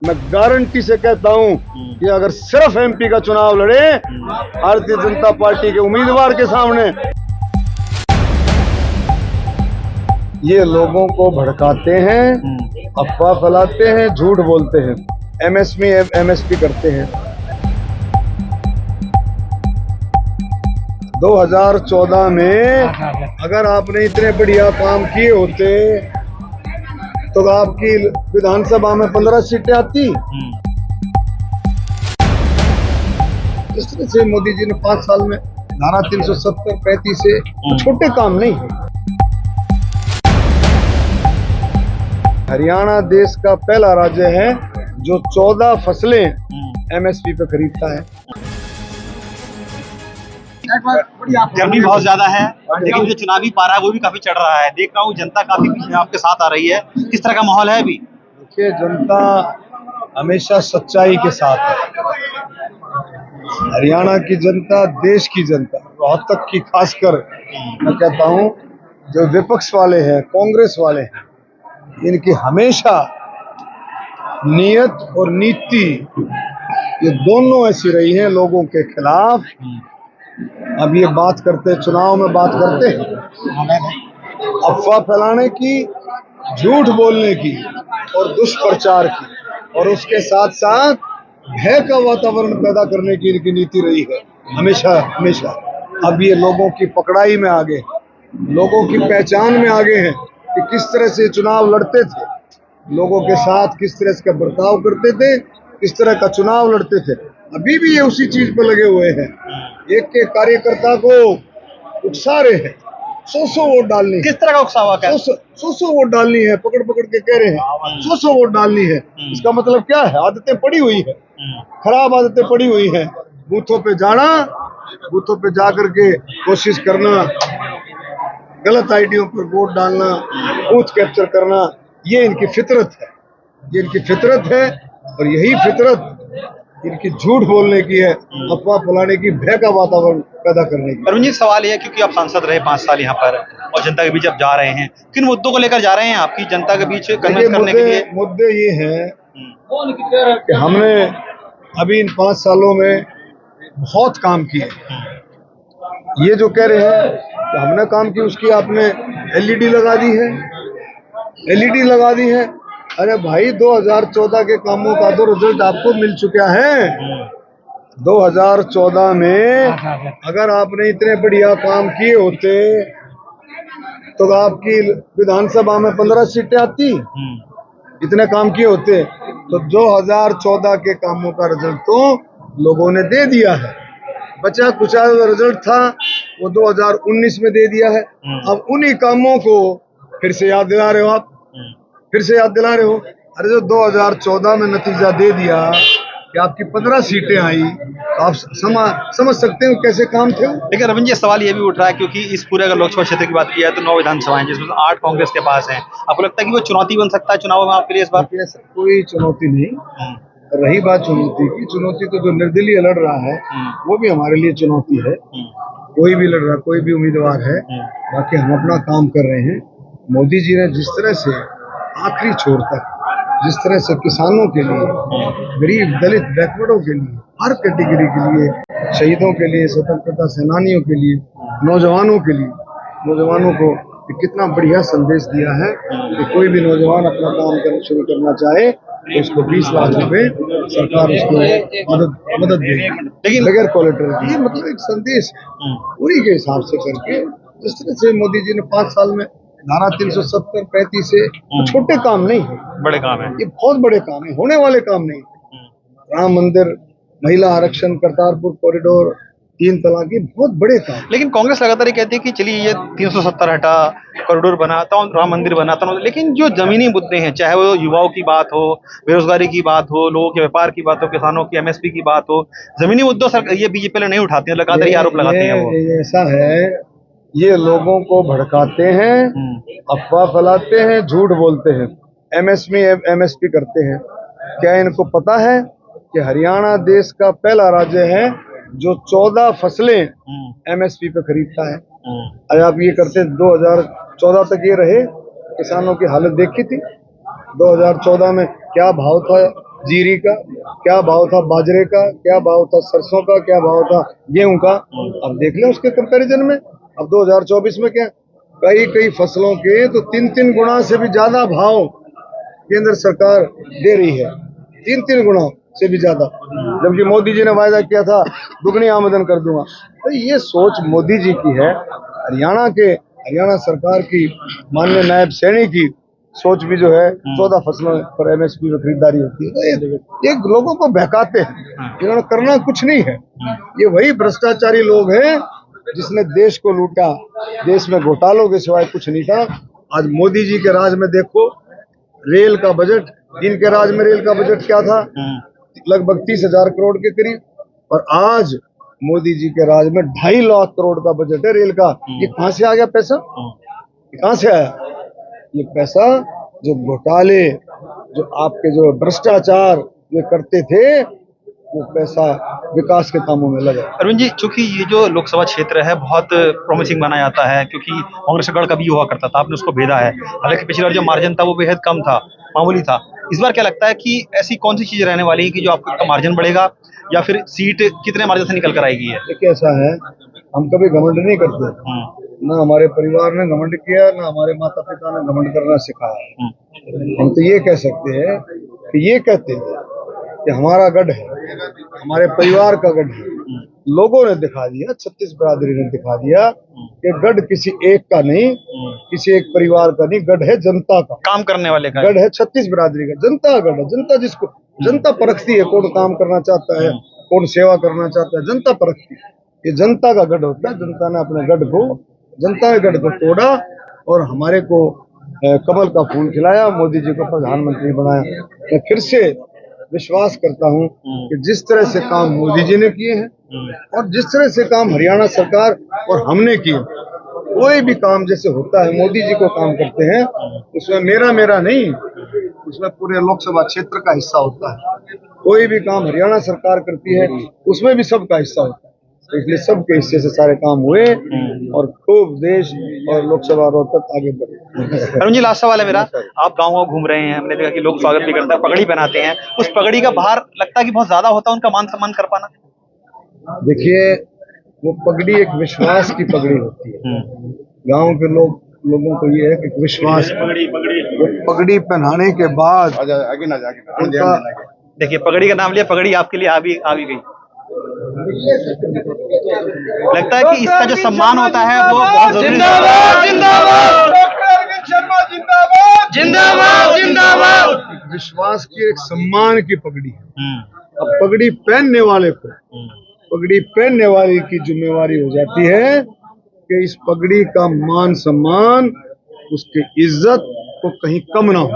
मैं गारंटी से कहता हूं कि अगर सिर्फ एमपी का चुनाव लड़े भारतीय जनता पार्टी के उम्मीदवार के सामने, ये लोगों को भड़काते हैं, अफवाह फैलाते हैं, झूठ बोलते हैं, एमएसपी करते हैं। 2014 में अगर आपने इतने बढ़िया काम किए होते तो आपकी विधानसभा में 15 सीटें आती। जिस तरह से मोदी जी ने 5 साल में धारा 370 35 से छोटे काम नहीं है। हरियाणा देश का पहला राज्य है जो 14 फसलें एमएसपी पे खरीदता है। गर्मी बहुत ज्यादा है, लेकिन जो चुनावी पारा है वो भी काफी चढ़ रहा है। देख रहा हूँ जनता काफी आपके साथ आ रही है। किस तरह का माहौल है अभी? देखिए, जनता हमेशा सच्चाई के साथ है। हरियाणा की जनता, देश की जनता, रोहतक की खासकर मैं कहता हूँ जो विपक्ष वाले हैं, कांग्रेस वाले हैं, इनकी हमेशा नियत और नीति ये दोनों ऐसी रही है लोगों के खिलाफ। अब ये बात करते, चुनाव में बात करते हैं अफवाह फैलाने की, झूठ बोलने की और दुष्प्रचार की, और उसके साथ साथ भय का वातावरण पैदा करने की इनकी नीति रही है हमेशा हमेशा। अब ये लोगों की पकड़ाई में आगे, लोगों की पहचान में आगे हैं कि किस तरह से चुनाव लड़ते थे, लोगों के साथ किस तरह से बर्ताव करते थे, किस तरह का चुनाव लड़ते थे। अभी भी ये उसी चीज पर लगे हुए हैं। एक कार्यकर्ता को उकसा रहे हैं, 100 वोट डालनी। किस तरह का उकसावा क्या? 100 वोट डालनी है, पकड़ पकड़ के कह रहे हैं 100 वोट डालनी है। इसका मतलब क्या है? आदतें पड़ी हुई है, खराब आदतें पड़ी हुई है। बूथों पे जाना, बूथों पे जाकर के कोशिश करना, गलत आईडियों पर वोट डालना, बूथ कैप्चर करना, ये इनकी फितरत है। ये इनकी फितरत है और यही फितरत इनकी झूठ बोलने की है, अफवाह फैलाने की, भय का वातावरण पैदा करने की। अरुण जी, सवाल ये है क्योंकि आप सांसद रहे 5 साल यहाँ पर और जनता के बीच अब जा रहे हैं, किन मुद्दों को लेकर जा रहे हैं आपकी जनता के बीच कन्विंस करने के लिए? मुद्दे ये हैं कि हमने अभी इन 5 सालों में बहुत काम किए। ये जो कह रहे हैं कि हमने काम किया, उसकी आपने एलईडी लगा दी है, एलईडी लगा दी है। अरे भाई, 2014 के कामों का तो रिजल्ट आपको मिल चुका है। 2014 में अगर आपने इतने बढ़िया काम किए होते तो आपकी विधानसभा में 15 सीटें आती। इतने काम किए होते तो 2014 के कामों का रिजल्ट तो लोगों ने दे दिया है। बचा कुचा रिजल्ट था वो 2019 में दे दिया है। अब उन्हीं कामों को फिर से याद दिला रहे हो आप, फिर से याद दिला रहे हो। अरे जो 2014 में नतीजा दे दिया कि आपकी 15 सीटें आई, तो आप समझ सकते हो कैसे काम थे। लेकिन रविंद्र जी, सवाल ये भी उठ रहा है क्योंकि इस पूरे अगर लोकसभा क्षेत्र की बात की जाए तो 9 विधानसभाएं जिसमें 8 कांग्रेस के पास हैं। आपको लगता है कि वो चुनौती बन सकता है चुनाव में आपके लिए इस बार? कोई चुनौती नहीं। रही बात चुनौती की, चुनौती तो जो निर्दलीय लड़ रहा है वो भी हमारे लिए चुनौती है। कोई भी लड़ रहा, कोई भी उम्मीदवार है, बाकी हम अपना काम कर रहे हैं। मोदी जी ने जिस तरह से आखिरी छोर तक, जिस तरह से किसानों के लिए, गरीब दलित बैकवर्डों के लिए, हर कैटेगरी के लिए, शहीदों के लिए, स्वतंत्रता सेनानियों के लिए, नौजवानों के लिए, नौजवानों को कितना बढ़िया संदेश दिया है कि कोई भी नौजवान अपना काम शुरू करना चाहे तो उसको 20 लाख रुपए सरकार उसको मदद देगी, लेकिन बगैर कोलेटरल की। ये मतलब एक संदेश है उन्हीं के हिसाब से करके। जिस तरह से मोदी जी ने 5 साल में धारा 370 35 से छोटे काम नहीं है, बड़े काम है। ये बहुत बड़े काम है, होने वाले काम नहीं। राम मंदिर, महिला आरक्षण, करतारपुर कॉरिडोर, 3 तलाक, ये बहुत बड़े काम। लेकिन कांग्रेस लगातार ये कहती है कि चलिए ये 370 हटा, कॉरिडोर बनाता हूँ, राम मंदिर बनाता हूँ, लेकिन जो जमीनी मुद्दे हैं, चाहे वो युवाओं की बात हो, बेरोजगारी की बात हो, लोगों के व्यापार की बात हो, किसानों की एमएसपी की बात हो, जमीनी मुद्दों सर ये बीजेपी नहीं उठाती है, लगातार ये आरोप लगाते हैं वो। ये ऐसा है, ये लोगों को भड़काते हैं, अफवाह फैलाते हैं, झूठ बोलते हैं, एमएसपी करते हैं। क्या इनको पता है कि हरियाणा देश का पहला राज्य है जो 14 फसलें एमएसपी पे खरीदता है? अरे आप ये करते 2014 तक ये रहे, किसानों की हालत देखी थी। 2014 में क्या भाव था जीरी का, क्या भाव था बाजरे का, क्या भाव था सरसों का, क्या भाव था गेहूं का। अब देख लें उसके कंपैरिजन में। अब 2024 में क्या कई कई फसलों के तो 3-3 गुना से भी ज्यादा भाव केंद्र सरकार दे रही है, 3-3 गुना से भी ज्यादा, जबकि मोदी जी ने वायदा किया था दुगनी आमदन कर दूंगा। तो ये सोच मोदी जी की है। हरियाणा सरकार की माननीय नायब सैनी की सोच भी जो है 14 फसलों पर MSP में खरीदारी होती है। तो ये लोगों को बहकाते हैं, इन्होंने करना कुछ नहीं है। ये वही भ्रष्टाचारी लोग हैं जिसने देश को लूटा, देश में घोटालों के सिवाय कुछ नहीं था। आज मोदी जी के राज में देखो रेल का बजट, इनके राज में रेल का बजट क्या था, लगभग 30,000 करोड़ के करीब, और आज मोदी जी के राज में 2.5 लाख करोड़ का बजट है रेल का। ये कहां से आ गया पैसा, कहां से आया ये पैसा? जो घोटाले, जो आपके जो भ्रष्टाचार जो करते थे, वो पैसा विकास के कामों में लगा। अरविंद जी, चूंकि ये जो लोकसभा क्षेत्र है बहुत प्रॉमिसिंग माना जाता है, क्योंकि कांग्रेस का गढ़ कभी हुआ करता था, आपने उसको भेदा है। हालांकि पिछली बार जो मार्जिन था वो बेहद कम था, मामूली था। इस बार क्या लगता है कि ऐसी कौन सी चीज रहने वाली है कि जो आपका मार्जिन बढ़ेगा, या फिर सीट कितने मार्जिन से निकल कर आएगी? है देखिए ऐसा है, हम कभी घमंड नहीं करते, ना हमारे परिवार ने घमंड किया, ना हमारे माता पिता ने घमंड करना सिखाया। हम तो ये कह सकते हैं कि ये कहते हैं कि हमारा गढ़ है, हमारे परिवार का गढ़ है। लोगों ने दिखा दिया, 36 बिरादरी ने दिखा दिया कि गढ़ किसी एक का नहीं, किसी एक परिवार का नहीं, गढ़ है जनता का, काम करने वाले का गढ़ है, 36 बिरादरी का, जनता का गढ़ है। जनता जिसको जनता परखती है, कौन काम करना चाहता है, कौन सेवा करना चाहता है, जनता परखती है। ये जनता का गढ़ होता है। जनता ने अपने गढ़ को तोड़ा और हमारे को कमल का फूल खिलाया, मोदी जी को प्रधानमंत्री बनाया। मैं फिर से विश्वास करता हूं कि जिस तरह से काम मोदी जी ने किए हैं और जिस तरह से काम हरियाणा सरकार और हमने किए, कोई भी काम जैसे होता है मोदी जी को काम करते हैं, उसमें मेरा नहीं, उसमें पूरे लोकसभा क्षेत्र का हिस्सा होता है। कोई भी काम हरियाणा सरकार करती है उसमें भी सबका हिस्सा होता है। तो इसलिए सबके हिस्से से सारे काम हुए और खूब देश और लोकसभा रोहतक आगे बढ़े। अरुण जी, लास्ट सवाल है मेरा। आप गाँव घूम रहे हैं, हमने देखा कि लोग स्वागत भी करते हैं, पगड़ी पहनाते हैं, उस पगड़ी का भार लगता है कि बहुत ज्यादा होता है उनका मान सम्मान कर पाना? देखिए, वो पगड़ी एक विश्वास की पगड़ी होती है। गांव के लोगों को ये है कि विश्वास, पगड़ी पहनाने के बाद आगे ना जाके देखिए, पगड़ी का नाम लिया, पगड़ी आपके लिए आ भी गई। लगता है कि इसका जो सम्मान होता है वो बहुत जरूरी है। जिंदाबाद जिंदाबाद डॉक्टर अरविंद शर्मा जिंदाबाद जिंदाबाद जिंदाबाद। विश्वास की, एक सम्मान की पगड़ी है। अब पगड़ी पहनने वाले को, पगड़ी पहनने वाले की जिम्मेवारी हो जाती है कि इस पगड़ी का मान सम्मान, उसकी इज्जत को कहीं कम ना हो,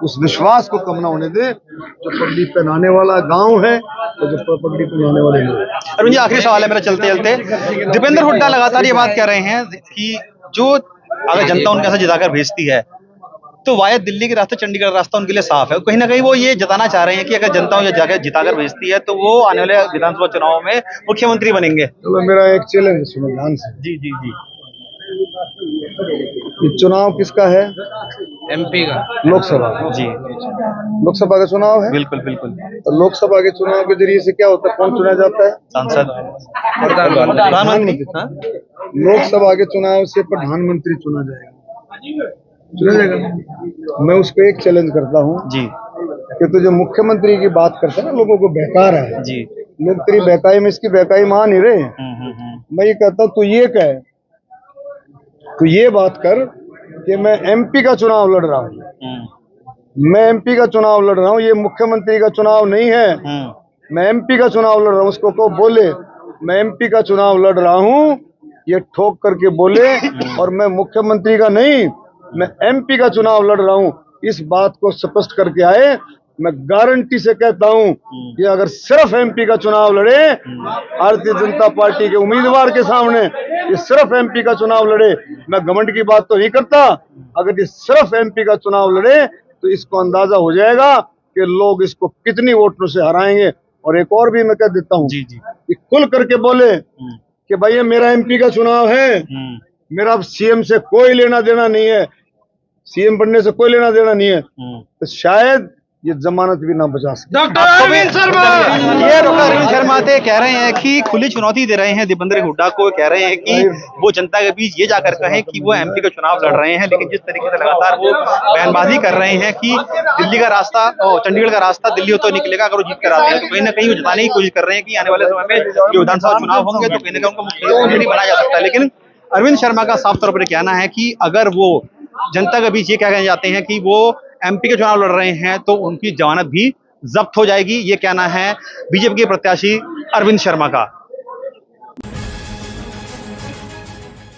उस विश्वास को कम ना होने दे। जो पगड़ी पहनाने वाला गांव है और जो पगड़ी पहनाने वाले लोग। अरुण जी, आखिरी सवाल है मेरा चलते चलते। दीपेंद्र हुड्डा लगातार ये बात कह रहे हैं कि जो अगर जनता उनके साथ जिताकर भेजती है तो वाया दिल्ली के रास्ते चंडीगढ़ रास्ता उनके लिए साफ है। कहीं ना कहीं वो ये जताना चाह रहे हैं कि अगर जनता उन्हें जिताकर भेजती है तो वो आने वाले विधानसभा चुनाव में मुख्यमंत्री बनेंगे। चलो, मेरा एक चैलेंज सुनो ध्यान से। जी जी जी। ये चुनाव किसका है? MP का, लोकसभा जी। लोकसभा का चुनाव है। बिल्कुल बिल्कुल। तो लोकसभा के चुनाव के जरिए से क्या होता है? कौन चुना जाता है? सांसद, प्रधानमंत्री। लोकसभा के चुनाव से प्रधानमंत्री चुना जाएगा। मैं उसको एक चैलेंज करता हूँ जी कि तो जो मुख्यमंत्री की बात करते हैं ना, लोगों को बहका रहा है जी, लोग तेरी बहकाई में इसकी बहकाई मान ही रहे हैं। मैं ये कहता हूँ, तू ये बात कर कि मैं MP का चुनाव लड़ रहा हूँ, मैं MP का चुनाव लड़ रहा हूँ, ये मुख्यमंत्री का चुनाव नहीं है। मैं MP का चुनाव लड़ रहा हूँ, उसको को बोले मैं MP का चुनाव लड़ रहा हूँ, ये ठोक करके बोले, और मैं मुख्यमंत्री का नहीं, मैं MP का चुनाव लड़ रहा हूँ, इस बात को स्पष्ट करके आए। मैं गारंटी से कहता हूं कि अगर सिर्फ MP का चुनाव लड़े, भारतीय जनता पार्टी के उम्मीदवार के सामने ये सिर्फ MP का चुनाव लड़े, मैं घमंड की बात तो नहीं करता, अगर ये सिर्फ MP का चुनाव लड़े तो इसको अंदाजा हो जाएगा कि लोग इसको कितनी वोटों से हराएंगे। और एक और भी मैं कह देता हूँ कि खुल करके बोले कि भाई ये मेरा MP का चुनाव है, मेरा CM से कोई लेना देना नहीं है, CM बनने से कोई लेना देना नहीं है, तो शायद ये जमानत भी ना बचा सके। डॉक्टर अरविंद शर्मा ये डॉक्टर अरविंद शर्मा थे, कह रहे हैं कि खुली चुनौती दे रहे हैं दीपेंद्र हुड्डा को, कह रहे हैं कि वो जनता के बीच ये जाकर कहें कि वो एमपी का चुनाव लड़ रहे हैं, लेकिन जिस तरीके से लगातार वो बयानबाजी कर रहे हैं कि दिल्ली का रास्ता और चंडीगढ़ का रास्ता दिल्ली तो निकलेगा अगर वो जीत कर आते हैं, तो कहीं ना कहीं वो जताने की कोशिश कर रहे हैं कि आने वाले समय में जो विधानसभा चुनाव होंगे तो कहीं ना कहीं उनको मुख्यमंत्री बनाया जा सकता है। लेकिन अरविंद शर्मा का साफ तौर पर कहना है कि अगर वो जनता के बीच ये कहना चाहते हैं कि वो एमपी के चुनाव लड़ रहे हैं तो उनकी जमानत भी जब्त हो जाएगी। ये कहना है बीजेपी के प्रत्याशी अरविंद शर्मा का।